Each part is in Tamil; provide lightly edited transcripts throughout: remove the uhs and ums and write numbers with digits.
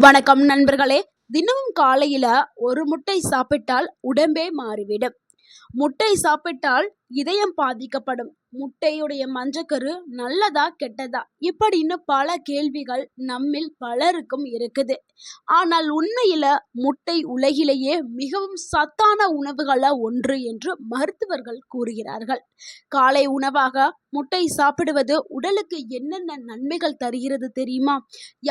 வணக்கம் நண்பர்களே. தினமும் காலையில ஒரு முட்டை சாப்பிட்டால் உடம்பே மாறிவிடும். முட்டை சாப்பிட்டால் இதயம் பாதிக்கப்படும். முட்டையுடைய மஞ்சக்கரு நல்லதா கெட்டதா இப்படின்னு பல கேள்விகள் நம்மில் பலருக்கும் இருக்குது. ஆனால் உண்மையில முட்டை உலகிலேயே மிகவும் சத்தான உணவுகள ஒன்று என்று மருத்துவர்கள் கூறுகிறார்கள். காலை உணவாக முட்டை சாப்பிடுவது உடலுக்கு என்னென்ன நன்மைகள் தருகிறது தெரியுமா?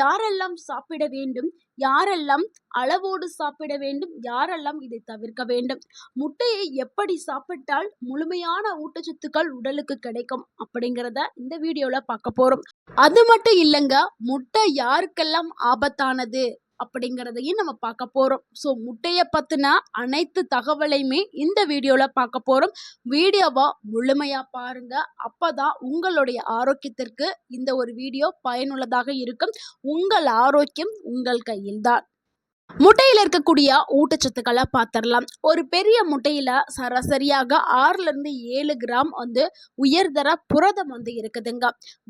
யாரெல்லாம் சாப்பிட வேண்டும், யாரெல்லாம் அளவோடு சாப்பிட வேண்டும், யாரெல்லாம் இதை தவிர்க்க வேண்டும், முட்டையை எப்படி சாப்பிட்டால் முழுமையான ஊட்டச்சத்துக்கள் உடலுக்கு கிடைக்கும் அப்படிங்கிறத இந்த வீடியோல பார்க்க போறோம். அது மட்டும் இல்லைங்க, முட்டை யாருக்கெல்லாம் ஆபத்தானது அப்படிங்கிறதையும் நம்ம பார்க்க போறோம். ஸோ முட்டையை பத்தின அனைத்து தகவலையுமே இந்த வீடியோல பார்க்க போறோம். வீடியோவை முழுமையா பாருங்க. அப்பதான் உங்களுடைய ஆரோக்கியத்திற்கு இந்த ஒரு வீடியோ பயனுள்ளதாக இருக்கும். உங்கள் ஆரோக்கியம் உங்கள் கையில்தான். முட்டையில் இருக்கக்கூடிய ஊட்டச்சத்துக்களை பார்த்துடலாம். ஒரு பெரிய முட்டையில சராசரியாக 6 to 7 கிராம் உயர்தர புரதம் இருக்குதுங்க.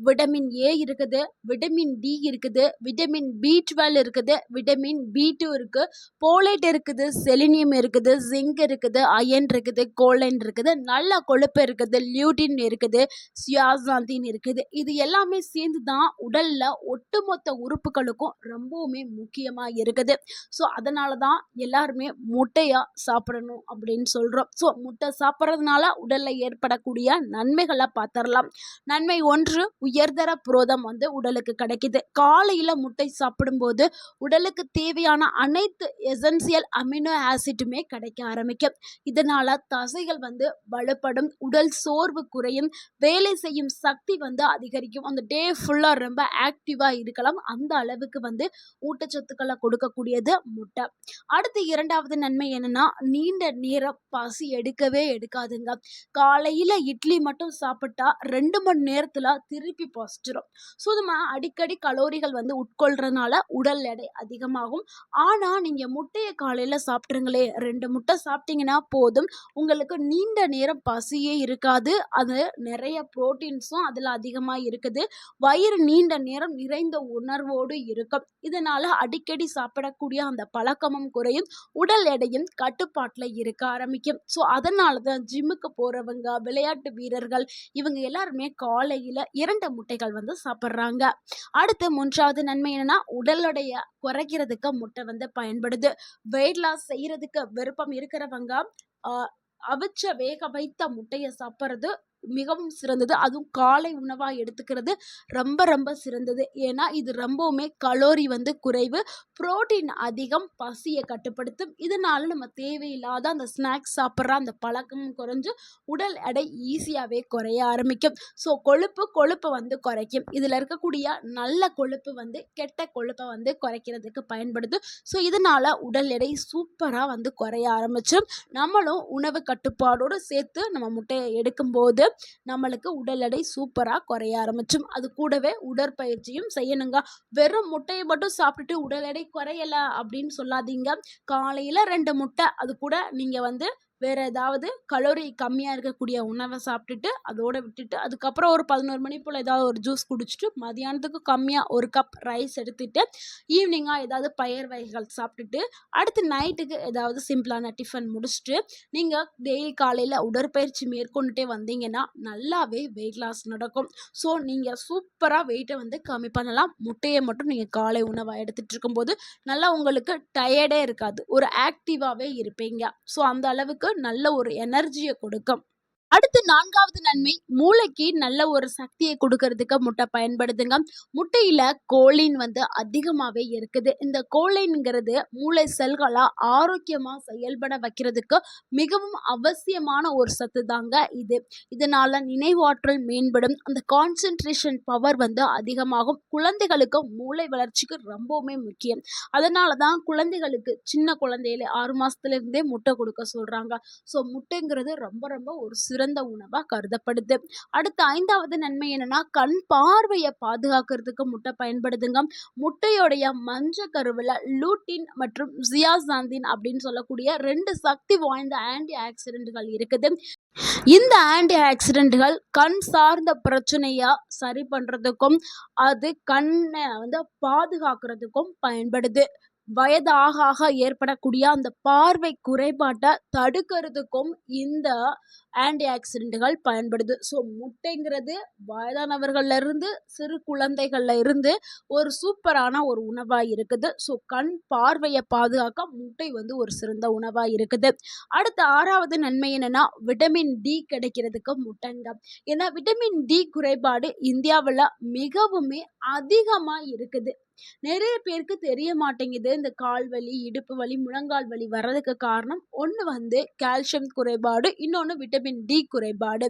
விட்டமின் ஏ இருக்குது, விட்டமின் டி இருக்குது, விட்டமின் B12 இருக்குது, விட்டமின் B2 இருக்கு, போலேட் இருக்குது, செலினியம் இருக்குது, ஜிங்க் இருக்குது, அயன் இருக்குது, கோலைன் இருக்குது, நல்ல கொழுப்பு இருக்குது, லியூட்டின் இருக்குது, சியாசாந்தின் இருக்குது. இது எல்லாமே சேர்ந்து தான் உடல்ல ஒட்டுமொத்த உறுப்புகளுக்கும் ரொம்பவுமே முக்கியமா இருக்குது. ஸோ அதனால தான் எல்லாருமே முட்டையா சாப்பிடணும் அப்படின்னு சொல்கிறோம். ஸோ முட்டை சாப்பிட்றதுனால உடலில் ஏற்படக்கூடிய நன்மைகளை பார்த்துடலாம். நன்மை 1, உயர்தர புரதம் உடலுக்கு கிடைக்குது. காலையில் முட்டை சாப்பிடும்போது உடலுக்கு தேவையான அனைத்து எசென்சியல் அமினோ ஆசிட்டுமே கிடைக்க ஆரம்பிக்கும். இதனால் தசைகள் வலுப்படும், உடல் சோர்வு குறையும், வேலை செய்யும் சக்தி அதிகரிக்கும். அந்த டே ஃபுல்லாக ரொம்ப ஆக்டிவாக இருக்கலாம். அந்த அளவுக்கு ஊட்டச்சத்துக்களை கொடுக்கக்கூடியது முட்டை. அடுத்து 2வது நன்மை என்னன்னா, நீண்ட நேரம் பசி எடுக்கவே எடுக்காதுங்க. காலையில இட்லி மட்டும் சாப்பிட்டா 2 மணி நேரத்துல திருப்பி பசிச்சிடும். ஸோ நம்ம அடிக்கடி கலோரிகள் உட்கொள்றதுனால உடல் எடை அதிகமாகும். ஆனா நீங்க முட்டையை காலையில சாப்பிட்டுருங்களே, 2 முட்டை சாப்பிட்டீங்கன்னா போதும், உங்களுக்கு நீண்ட நேரம் பசியே இருக்காது. அது நிறைய புரோட்டீன்ஸும் அதுல அதிகமா இருக்குது. வயிறு நீண்ட நேரம் நிறைந்த உணர்வோடு இருக்கும். இதனால அடிக்கடி சாப்பிடக்கூடிய அந்த பழக்கமும் குறையும், உடல் எடையும் கட்டுப்பாட்டில் இருக்க ஆரம்பிக்கும். ஸோ அதனால தான் ஜிம்முக்கு போறவங்க, விளையாட்டு வீரர்கள் இவங்க எல்லாருமே காலையில் 2 முட்டைகள் சாப்பிட்றாங்க. அடுத்து 3வது நன்மை என்னன்னா, உடல் எடையை குறைக்கிறதுக்கு முட்டை பயன்படுது. வெயிட் லாஸ் செய்யறதுக்கு விருப்பம் இருக்கிறவங்க அவிச்ச வேக வைத்த முட்டையை சாப்பிட்றது மிகவும் சிறந்தது. அதுவும் காலை உணவாக எடுத்துக்கிறது ரொம்ப ரொம்ப சிறந்தது. ஏன்னா இது ரொம்பவுமே கலோரி குறைவு, புரோட்டீன் அதிகம், பசியை கட்டுப்படுத்தும். இதனால நம்ம தேவையில்லாத அந்த ஸ்நாக்ஸ் சாப்பிட்ற அந்த பழக்கமும் குறைஞ்சு உடல் எடை ஈஸியாகவே குறைய ஆரம்பிக்கும். ஸோ கொழுப்பு குறைக்கும். இதில் இருக்கக்கூடிய நல்ல கொழுப்பு கெட்ட கொழுப்பை குறைக்கிறதுக்கு பயன்படுது. ஸோ இதனால உடல் எடை சூப்பராக குறைய ஆரம்பிச்சிடும். நம்மளும் உணவு கட்டுப்பாடோடு சேர்த்து நம்ம முட்டையை எடுக்கும்போது நம்மளுக்கு உடல் எடை சூப்பராக குறைய ஆரம்பிச்சும். அது கூடவே உடற்பயிற்சியும் செய்யணுங்க. வெறும் முட்டையை மட்டும் சாப்பிட்டுட்டு உடல் எடை குறையல அப்படின்னு சொல்லாதீங்க. காலையில் 2 முட்டை, அது கூட நீங்கள் வேறு ஏதாவது கலோரி கம்மியாக இருக்கக்கூடிய உணவை சாப்பிட்டுட்டு அதோடு விட்டுட்டு அதுக்கப்புறம் ஒரு 11 மணி போல் ஏதாவது ஒரு ஜூஸ் குடிச்சிட்டு மதியானத்துக்கு கம்மியாக 1 கப் ரைஸ் எடுத்துகிட்டு ஈவினிங்காக ஏதாவது பயிர் வகைகள் சாப்பிட்டுட்டு அடுத்து நைட்டுக்கு ஏதாவது சிம்பிளான டிஃபன் முடிச்சுட்டு நீங்கள் டெய்லி காலையில் உடற்பயிற்சி மேற்கொண்டுட்டே வந்தீங்கன்னா நல்லாவே வெயிட் லாஸ் நடக்கும். ஸோ நீங்கள் சூப்பராக வெயிட்டை கம்மி பண்ணலாம். முட்டையை மட்டும் நீங்கள் காலை உணவாக எடுத்துகிட்டு இருக்கும்போது நல்லா உங்களுக்கு டயர்டே இருக்காது, ஒரு ஆக்டிவாகவே இருப்பீங்க. ஸோ அந்த அளவுக்கு நல்ல ஒரு எனர்ஜியை கொடுக்கும். அடுத்து 4வது நன்மை, மூளைக்கு நல்ல ஒரு சக்தியை கொடுக்கறதுக்கு முட்டை பயன்படுதுங்க. முட்டையில கோலின் அதிகமாகவே இருக்குது. இந்த கோலின்ங்கிறது மூளை செல்களை ஆரோக்கியமாக செயல்பட வைக்கிறதுக்கு மிகவும் அவசியமான ஒரு சத்து தாங்க இது. இதனால நினைவாற்றல் மேம்படும், அந்த கான்சென்ட்ரேஷன் பவர் அதிகமாகும். குழந்தைகளுக்கு மூளை வளர்ச்சிக்கு ரொம்பவுமே முக்கியம். அதனால தான் குழந்தைகளுக்கு சின்ன குழந்தையில 6 மாசத்துலேருந்தே முட்டை கொடுக்க சொல்றாங்க. ஸோ முட்டைங்கிறது ரொம்ப ரொம்ப ஒரு சிறந்த உணவாக கருதப்படுது. அடுத்த 5வது நன்மை என்னன்னா, கண் பார்வையை பாதுகாக்கிறதுக்கு முட்டை பயன்படுதுங்க. முட்டையோடைய மஞ்சள் கருவில் லூட்டின் மற்றும் ஜியாசாந்தின் அப்படின்னு சொல்லக்கூடிய 2 சக்தி வாய்ந்த ஆன்டி ஆக்சிடென்ட்கள் இருக்குது. இந்த ஆன்டி ஆக்சிடென்ட்கள் கண் சார்ந்த பிரச்சனையை சரி பண்ணுறதுக்கும் அது கண்ணை வந்து பாதுகாக்கிறதுக்கும் பயன்படுது. வயது ஆக ஆக ஏற்படக்கூடிய அந்த பார்வை குறைபாட்டை தடுக்கிறதுக்கும் இந்த ஆன்டி ஆக்சிடென்ட்கள் பயன்படுது. ஸோ முட்டைங்கிறது வயதானவர்கள்ல இருந்து சிறு குழந்தைகள்ல இருந்து ஒரு சூப்பரான ஒரு உணவாக இருக்குது. ஸோ கண் பார்வையை பாதுகாக்க முட்டை வந்து ஒரு சிறந்த உணவாக இருக்குது. அடுத்த 6வது நன்மை என்னன்னா, விட்டமின் டி கிடைக்கிறதுக்கு முட்டைங்க. ஏன்னா விட்டமின் டி குறைபாடு இந்தியாவில் மிகவுமே அதிகமாக இருக்குது. நிறைய பேருக்கு தெரிய மாட்டேங்குது. இந்த கால் வலி, இடுப்பு வலி, முழங்கால் வலி வர்றதுக்கு காரணம் ஒன்று வந்து கால்சியம் குறைபாடு, இன்னொன்று விட்டமின் டி குறைபாடு.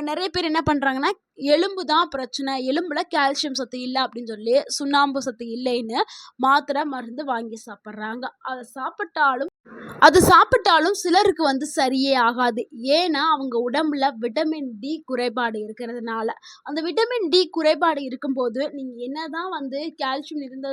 நிறைய பேர் என்ன பண்ணுறாங்கன்னா, எலும்பு தான் பிரச்சனை, எலும்புல கால்சியம் சத்து இல்லை அப்படின்னு சொல்லி சுண்ணாம்பு சத்து இல்லைன்னு மாத்திரை மருந்து வாங்கி சாப்பிட்றாங்க. அது சாப்பிட்டாலும் சிலருக்கு வந்து சரியே ஆகாது. ஏன்னா அவங்க உடம்புல விட்டமின் டி குறைபாடு இருக்கிறதுனால. அந்த விட்டமின் டி குறைபாடு இருக்கும்போது நீங்கள் என்னதான் வந்து கால்சியம் நிறைந்த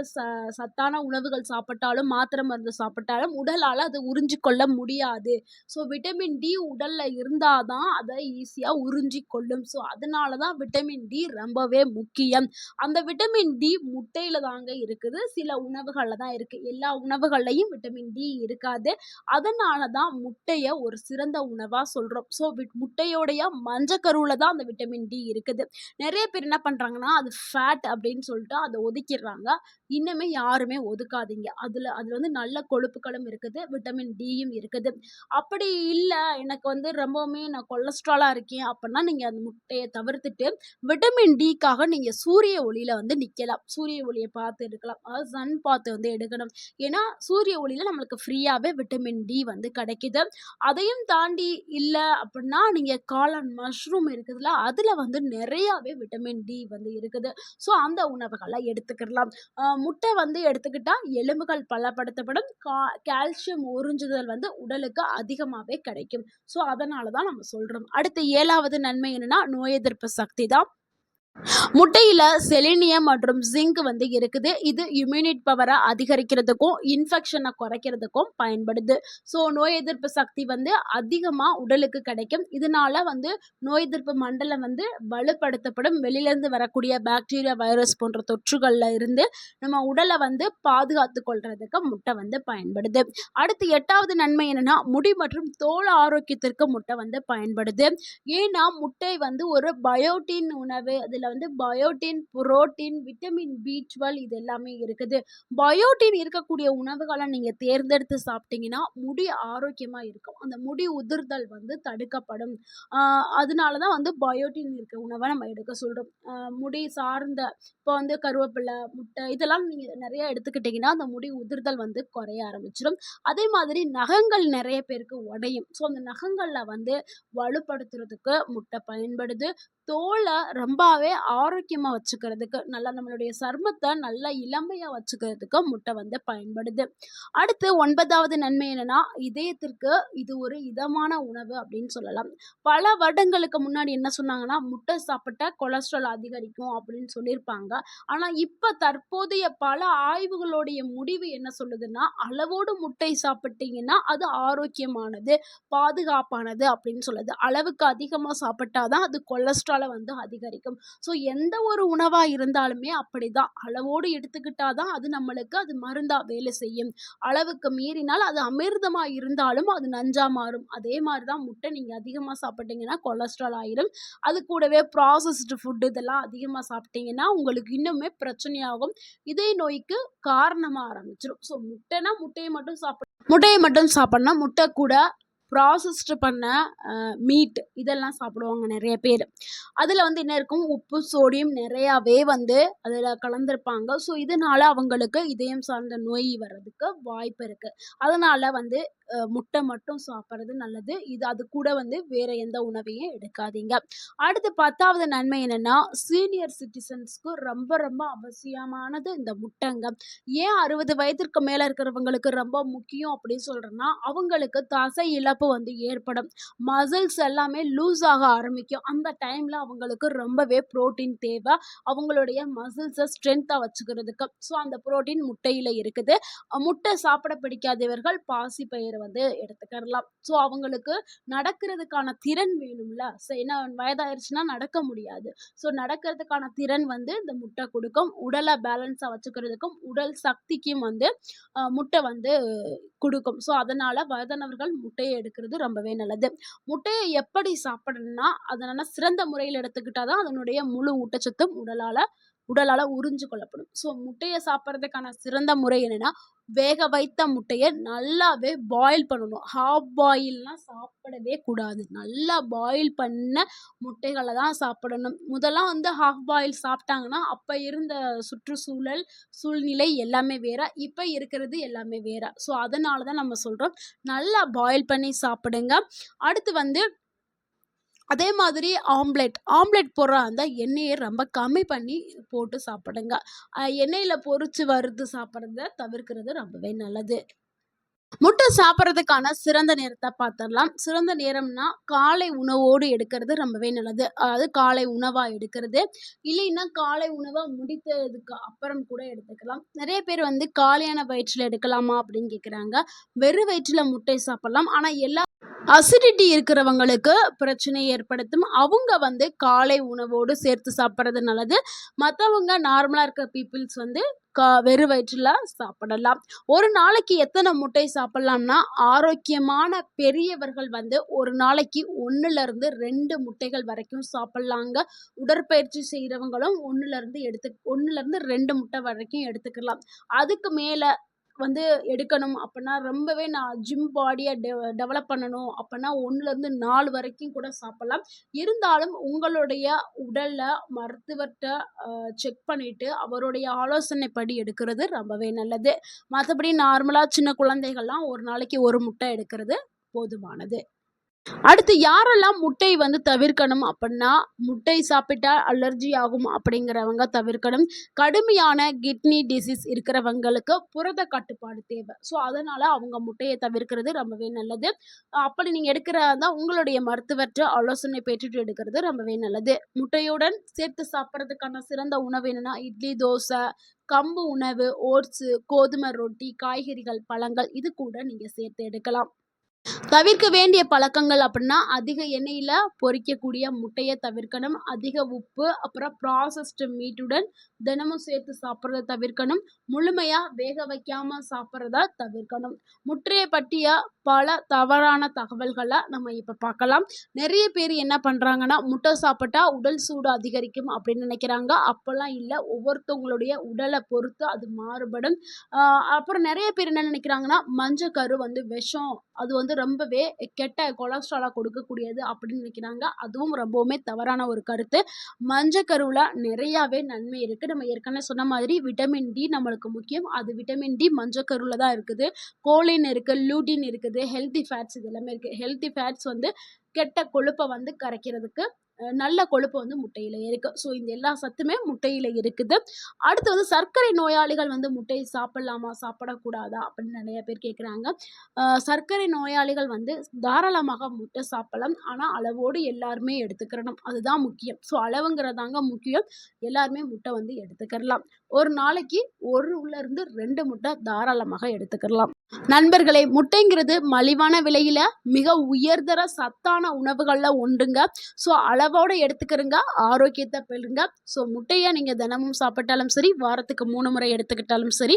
சத்தான உணவுகள் சாப்பிட்டாலும், மாத்திரை மருந்து சாப்பிட்டாலும் உடலால் அதை உறிஞ்சிக்கொள்ள முடியாது. ஸோ விட்டமின் டி உடலில் இருந்தால் தான் அதை ஈஸியாக உறிஞ்சிக்கொள்ளும். ஸோ அதனால தான் விட்டமின் டி ரொம்பவே முக்கியம். அந்த விட்டமின் டி முட்டையில் தாங்க இருக்குது, சில உணவுகளில் தான் இருக்குது. எல்லா உணவுகள்லையும் விட்டமின் டி இருக்காது. அதனால தான் முட்டைய ஒரு சிறந்த உணவா சொல்றோம். ஸோ முட்டையோடைய மஞ்சக்கருவுல தான் அந்த விட்டமின் டி இருக்குது. நிறைய பேர் என்ன பண்றாங்கன்னா, அது ஃபேட் அப்படின்னு சொல்லிட்டு அதை ஒதுக்கிடுறாங்க. இன்னுமே யாருமே ஒதுக்காதீங்க. அதுல அதுல வந்து நல்ல கொழுப்புகளும் இருக்குது, விட்டமின் டியும் இருக்குது. அப்படி இல்லை, எனக்கு வந்து ரொம்பவுமே நான் கொலஸ்ட்ராலா இருக்கேன் அப்படின்னா நீங்க அந்த முட்டையை தவிர்த்துட்டு விட்டமின் டிக்காக நீங்க சூரிய ஒளியில வந்து நிக்கலாம். சூரிய ஒளியை பார்த்து எடுக்கலாம். அதாவது சன் பார்த்து வந்து எடுக்கணும். ஏன்னா சூரிய ஒளியில நம்மளுக்கு ஃப்ரீயாவே விட்டமின் டி வந்து கிடைக்குது. அதையும் தாண்டி இல்லை அப்படின்னா நீங்கள் காளான் மஷ்ரூம் இருக்குதுல்ல, அதில் வந்து நிறையாவே விட்டமின் டி வந்து இருக்குது. ஸோ அந்த உணவுகளை எடுத்துக்கிடலாம். முட்டை வந்து எடுத்துக்கிட்டா எலும்புகள் பலப்படுத்தப்படும், கால்சியம் உறிஞ்சுதல் வந்து உடலுக்கு அதிகமாகவே கிடைக்கும். ஸோ அதனால தான் நம்ம சொல்கிறோம். அடுத்து 7வது நன்மை என்னன்னா, நோய் எதிர்ப்பு சக்தி தான். முட்டையில் செலினியம் மற்றும் ஜிங்க் வந்து இருக்குது. இது இம்யூனிட் பவரை அதிகரிக்கிறதுக்கும் இன்ஃபெக்ஷனை குறைக்கிறதுக்கும் பயன்படுது. ஸோ நோய் எதிர்ப்பு சக்தி வந்து அதிகமாக உடலுக்கு கிடைக்கும். இதனால வந்து நோய் எதிர்ப்பு மண்டலம் வந்து வலுப்படுத்தப்படும். வெளியிலேருந்து வரக்கூடிய பாக்டீரியா, வைரஸ் போன்ற தொற்றுகளில் இருந்து நம்ம உடலை வந்து பாதுகாத்து கொள்றதுக்கு முட்டை வந்து பயன்படுது. அடுத்து 8வது நன்மை என்னன்னா, முடி மற்றும் தோல் ஆரோக்கியத்திற்கு முட்டை வந்து பயன்படுது. ஏன்னா முட்டை வந்து ஒரு பயோட்டின் உணவு. அதில் வந்து பயோட்டின், புரோட்டீன், விட்டமின் பி12 இது எல்லாமே இருக்குது. பயோட்டின் இருக்கக்கூடிய உணவுகளை நீங்கள் தேர்ந்தெடுத்து சாப்பிட்டீங்கன்னா முடி ஆரோக்கியமாக இருக்கும். அந்த முடி உதிர்தல் வந்து தடுக்கப்படும். அதனால தான் வந்து பயோட்டின் இருக்க உணவை நம்ம எடுக்க சொல்கிறோம். முடி சார்ந்த இப்போ வந்து கருவேப்பிலை, முட்டை இதெல்லாம் நீங்கள் நிறைய எடுத்துக்கிட்டிங்கன்னா அந்த முடி உதிர்தல் வந்து குறைய ஆரம்பிச்சிடும். அதே மாதிரி நகங்கள் நிறைய பேருக்கு உடையும். ஸோ அந்த நகங்களில் வந்து வலுப்படுத்துறதுக்கு முட்டை பயன்படுது. தோலை ரொம்பவே ஆரோக்கியமாக வச்சுக்கிறதுக்கு, நல்லா நம்மளுடைய சருமத்தை நல்லா இளமையாக வச்சுக்கிறதுக்கு முட்டை வந்து பயன்படுது. அடுத்து 9வது நன்மை என்னன்னா, இதயத்திற்கு இது ஒரு இதமான உணவு அப்படின்னு சொல்லலாம். பல வருடங்களுக்கு முன்னாடி என்ன சொன்னாங்கன்னா, முட்டை சாப்பிட்டா கொலஸ்ட்ரால் அதிகரிக்கும் அப்படின்னு சொல்லியிருப்பாங்க. ஆனால் இப்போ தற்போதைய பல ஆய்வுகளுடைய முடிவு என்ன சொல்லுதுன்னா, அளவோடு முட்டை சாப்பிட்டீங்கன்னா அது ஆரோக்கியமானது, பாதுகாப்பானது அப்படின்னு சொல்லுது. அளவுக்கு அதிகமாக சாப்பிட்டாதான் அது கொலஸ்ட்ராலை வந்து அதிகரிக்கும். ஸோ எந்த ஒரு உணவாக இருந்தாலுமே அப்படிதான், அளவோடு எடுத்துக்கிட்டால் தான் அது நம்மளுக்கு அது மருந்தாக வேலை செய்யும். அளவுக்கு மீறினால் அது அமிர்தமாக இருந்தாலும் அது நஞ்சா மாறும். அதே மாதிரி தான் முட்டை நீங்கள் அதிகமாக சாப்பிட்டீங்கன்னா கொலஸ்ட்ரால் ஆயிரும். அது கூடவே ப்ராசஸ்டு ஃபுட்டு இதெல்லாம் அதிகமாக சாப்பிட்டீங்கன்னா உங்களுக்கு இன்னுமே பிரச்சனையாகும். இதய நோய்க்கு காரணமாக ஆரம்பிச்சிடும். ஸோ முட்டையை மட்டும் சாப்பிடணும். முட்டை கூட ப்ராசஸ்டு பண்ண மீட் இதெல்லாம் சாப்பிடுவாங்க நிறைய பேர். அதில் வந்து என்ன இருக்கும், உப்பு, சோடியம் நிறையாவே வந்து அதில் கலந்துருப்பாங்க. ஸோ இதனால் அவங்களுக்கு இதயம் சார்ந்த நோய் வர்றதுக்கு வாய்ப்பு இருக்குது. அதனால் வந்து முட்டை மட்டும் சாப்பிட்றது நல்லது. அது கூட வந்து வேறு எந்த உணவையும் எடுக்காதீங்க. அடுத்து 10வது நன்மை என்னென்னா, சீனியர் சிட்டிசன்ஸ்க்கு ரொம்ப ரொம்ப அவசியமானது இந்த முட்டைங்க. ஏன் 60 வயதிற்கு மேலே இருக்கிறவங்களுக்கு ரொம்ப முக்கியம் அப்படின்னு சொல்கிறேன்னா, அவங்களுக்கு தசை இழப்பு இழப்பு வந்து ஏற்படும். மசில்ஸ் எல்லாமே லூஸ் ஆக ஆரம்பிக்கும். அந்த டைம்ல அவங்களுக்கு ரொம்பவே புரோட்டீன் தேவை. அவங்களுடைய மசில்ஸ ஸ்ட்ரென்த்தா வச்சுக்கிறதுக்கு. ஸோ அந்த புரோட்டீன் முட்டையில இருக்குது. முட்டை சாப்பிட பிடிக்காதவர்கள் பாசிப்பயிறு வந்து எடுத்துக்கலாம். ஸோ அவங்களுக்கு நடக்கிறதுக்கான திறன் வேணும்ல. ஏன்னா வயதாயிருச்சுன்னா நடக்க முடியாது. ஸோ நடக்கிறதுக்கான திறன் வந்து இந்த முட்டை குடுக்கும். உடல பேலன்ஸா வச்சுக்கிறதுக்கும், உடல் சக்திக்கும் வந்து முட்டை வந்து குடுக்கும். ஸோ அதனால வயதானவர்கள் முட்டைய எடுக்கிறது ரொம்பவே நல்லது. முட்டைய எப்படி சாப்பிடணும்னா, அத நல்லா சிறந்த முறையில எடுத்துக்கிட்டா தான் அதனுடைய முழு ஊட்டச்சத்தும் உடலால உறிஞ்சு கொள்ளப்படும். ஸோ முட்டைய சாப்பிடுறதுக்கான சிறந்த முறை என்னன்னா, வேக வைத்த முட்டைய நல்லாவே பாயில் பண்ணணும். ஹாஃப் பாயில்லாம் சாப்பிடவே கூடாது. நல்லா பாயில் பண்ண முட்டைகள தான் சாப்பிடணும். முதல்லாம் வந்து ஹாஃப் பாயில் சாப்பிட்டாங்கன்னா, அப்ப இருந்த சுற்றுச்சூழல், சூழ்நிலை எல்லாமே வேற. இப்ப இருக்கிறது எல்லாமே வேற. ஸோ அதனால தான் நம்ம சொல்றோம், நல்லா பாயில் பண்ணி சாப்பிடுங்க. அடுத்து வந்து அதே மாதிரி ஆம்லெட் போடுற அந்த எண்ணெயை ரொம்ப கம்மி பண்ணி போட்டு சாப்பிடுங்க. எண்ணெயில பொரிச்சு வறுத்து சாப்பிடுறத தவிர்க்கிறது ரொம்பவே நல்லது. முட்டை சாப்பிடுறதுக்கான சிறந்த நேரத்த பார்த்துடலாம். சிறந்த நேரம்னா, காலை உணவோடு எடுக்கிறது ரொம்பவே நல்லது. அதாவது காலை உணவா எடுக்கிறது. இல்லைன்னா காலை உணவா முடித்ததுக்கு அப்புறம் கூட எடுத்துக்கலாம். நெறைய பேர் வந்து காலியான வயிற்றில எடுக்கலாமா அப்படின்னு கேட்குறாங்க. வெறும் வயிற்றில முட்டை சாப்பிடலாம். ஆனா அசிடிட்டி இருக்கிறவங்களுக்கு பிரச்சனை ஏற்படுத்தும். அவங்க வந்து காலை உணவோடு சேர்த்து சாப்பிடுறது நல்லது. மத்தவங்க நார்மலா இருக்க பீப்பிள்ஸ் வந்து வெறும் வயிற்றில சாப்பிடலாம். ஒரு நாளைக்கு எத்தனை முட்டை சாப்பிடலாம்னா, ஆரோக்கியமான பெரியவர்கள் வந்து ஒரு நாளைக்கு 1லிருந்து 2 முட்டைகள் வரைக்கும் சாப்பிடலாங்க. உடற்பயிற்சி செய்றவங்களும் 1லிருந்து 2 முட்டை வரைக்கும் எடுத்துக்கலாம். அதுக்கு மேல வந்து எடுக்கணும் அப்பன்னா, ரொம்பவே நான் ஜிம் பாடிய டெவலப் பண்ணணும் அப்பன்னா 1லிருந்து 4 வரைக்கும் கூட சாப்பிடலாம். இருந்தாலும் உங்களுடைய உடல மருத்துவர்ட்ட செக் பண்ணிட்டு, அவருடைய ஆலோசனைப்படி எடுக்கிறது ரொம்பவே நல்லது. மத்தபடி நார்மலா சின்ன குழந்தைகள்லாம் ஒரு நாளைக்கு 1 முட்டை எடுக்கிறது போதுமானது. அடுத்து யாரெல்லாம் முட்டை வந்து தவிர்க்கணும் அப்படின்னா, முட்டை சாப்பிட்டா அலர்ஜி ஆகும் அப்படிங்கிறவங்க தவிர்க்கணும். கடுமையான கிட்னி டிசீஸ் இருக்கிறவங்களுக்கு புரத கட்டுப்பாடு தேவை. ஸோ அதனால அவங்க முட்டைய தவிர்க்கிறது ரொம்பவே நல்லது. அப்படி நீங்க எடுக்கிறதா இருந்தா உங்களுடைய மருத்துவர்ட்ட ஆலோசனை பெற்றுட்டு எடுக்கிறது ரொம்பவே நல்லது. முட்டையுடன் சேர்த்து சாப்பிடுறதுக்கான சிறந்த உணவு என்னன்னா, இட்லி, தோசை, கம்பு உணவு, ஓட்ஸு, கோதுமை ரொட்டி, காய்கறிகள், பழங்கள் இது கூட நீங்க சேர்த்து எடுக்கலாம். தவிர்க்க வேண்டிய பழக்கங்கள் அப்படின்னா, அதிக எண்ணெயில பொரிக்கக்கூடிய முட்டைய தவிர்க்கணும். அதிக உப்பு, அப்புறம் ப்ராசஸ்டு மீட்டுடன் தினமும் சேர்த்து சாப்பிடுறத தவிர்க்கணும். முழுமையா வேக வைக்காம சாப்பிடுறத தவிர்க்கணும். முட்டைய பற்றிய பல தவறான தகவல்கள நம்ம இப்ப பார்க்கலாம். நெறைய பேர் என்ன பண்றாங்கன்னா, முட்டை சாப்பிட்டா உடல் சூடு அதிகரிக்கும் அப்படின்னு நினைக்கிறாங்க. அப்பல்லாம் இல்ல. ஒவ்வொருத்தவங்களுடைய உடல பொறுத்து அது மாறுபடும். அப்புறம் நெறைய பேர் என்ன நினைக்கிறாங்கன்னா, மஞ்சக்கரு வந்து விஷம். அது வந்து ரொம்பவே கெட்ட கொலஸ்ட்ரால கொடுக்கக்கூடியது அப்படின்னு நினைக்கிறாங்க. அதுவும் ரொம்பவுமே தவறான ஒரு கருத்து. மஞ்சக்கருவுல நிறையாவே நன்மை இருக்கு. நம்ம ஏற்கனவே சொன்ன மாதிரி விட்டமின் டி நம்மளுக்கு முக்கியம். அது விட்டமின் டி மஞ்சக்கருவுல தான் இருக்குது. கோலின் இருக்கு, லூட்டின் இருக்குது, ஹெல்த்தி ஃபேட்ஸ் இது எல்லாமே இருக்கு. ஹெல்த்தி ஃபேட்ஸ் வந்து கெட்ட கொழுப்ப வந்து கரைக்கிறதுக்கு நல்ல கொழுப்பு வந்து முட்டையில இருக்கு. ஸோ இந்த எல்லா சத்துமே முட்டையில இருக்குது. அடுத்து வந்து சர்க்கரை நோயாளிகள் வந்து முட்டை சாப்பிடலாமா? சாப்பிடக்கூடாதா? அப்படின்னு நெறைய பேர் கேட்குறாங்க. சர்க்கரை நோயாளிகள் வந்து தாராளமாக முட்டை சாப்பிடலாம். ஆனா அளவோடு எல்லாருமே எடுத்துக்கிறணும். அதுதான் முக்கியம். ஸோ அளவுங்கிறதாங்க முக்கியம். எல்லாருமே முட்டை வந்து எடுத்துக்கிறலாம். ஒரு நாளைக்கு 1லிருந்து 2 முட்டை தாராளமாக எடுத்துக்கிறலாம். நண்பர்களே, முட்டைங்கிறது மலிவான விலையில மிக உயர்தர சத்தான உணவுகள்ல ஒன்றுங்க. ஸோ அளவோட எடுத்துக்கிறங்க. ஆரோக்கியத்த பெறுங்க. ஸோ முட்டைய நீங்க தினமும் சாப்பிட்டாலும் சரி, வாரத்துக்கு 3 முறை எடுத்துக்கிட்டாலும் சரி.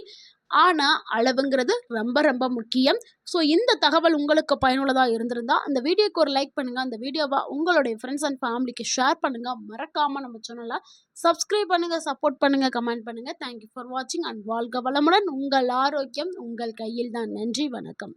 ஆனா அளவுங்கிறது ரொம்ப ரொம்ப முக்கியம். ஸோ இந்த தகவல் உங்களுக்கு பயனுள்ளதா இருந்திருந்தா, அந்த வீடியோக்கு ஒரு லைக் பண்ணுங்க. அந்த வீடியோவ உங்களுடைய ஃப்ரெண்ட்ஸ் அண்ட் ஃபேமிலிக்கு ஷேர் பண்ணுங்க. மறக்காம நம்ம சேனல சப்ஸ்கிரைப் பண்ணுங்க, சப்போர்ட் பண்ணுங்க, கமெண்ட் பண்ணுங்க. தேங்க் யூ ஃபார் வாட்சிங் அண்ட் வாழ்க வளமுடன். உங்கள் ஆரோக்கியம் உங்கள் கையில் தான். நன்றி, வணக்கம்.